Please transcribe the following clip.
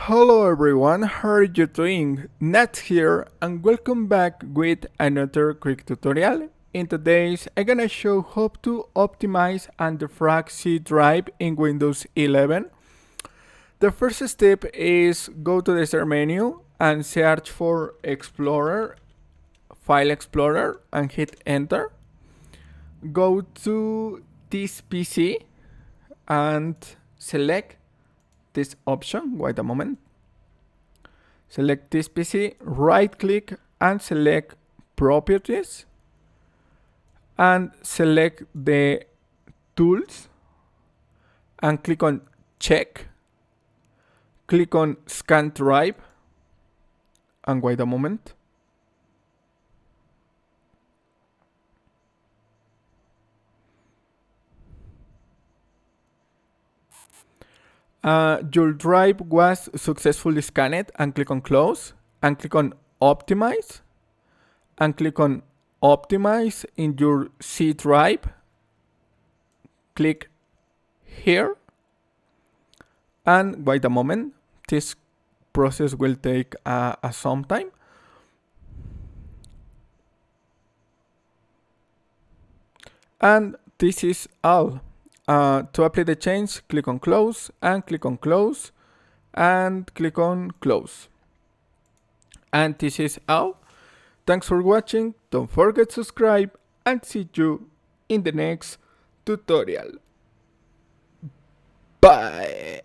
Hello everyone, how are you doing? Nat here and welcome back with another quick tutorial. In today's I'm gonna show how to optimize and defrag C drive in Windows 11. The first step is go to the start menu and search for Explorer, File Explorer and hit enter. Go to this PC and select this option. Wait a moment. Select this PC, right click and select properties and select the tools and click on check. Click on scan drive and wait a moment. Your drive was successfully scanned and click on close and click on optimize and click on optimize in your C drive. Click here and wait a moment. This process will take some time. And this is all. To apply the change, click on close and click on close and click on close. And this is all. Thanks for watching. Don't forget to subscribe and see you in the next tutorial. Bye.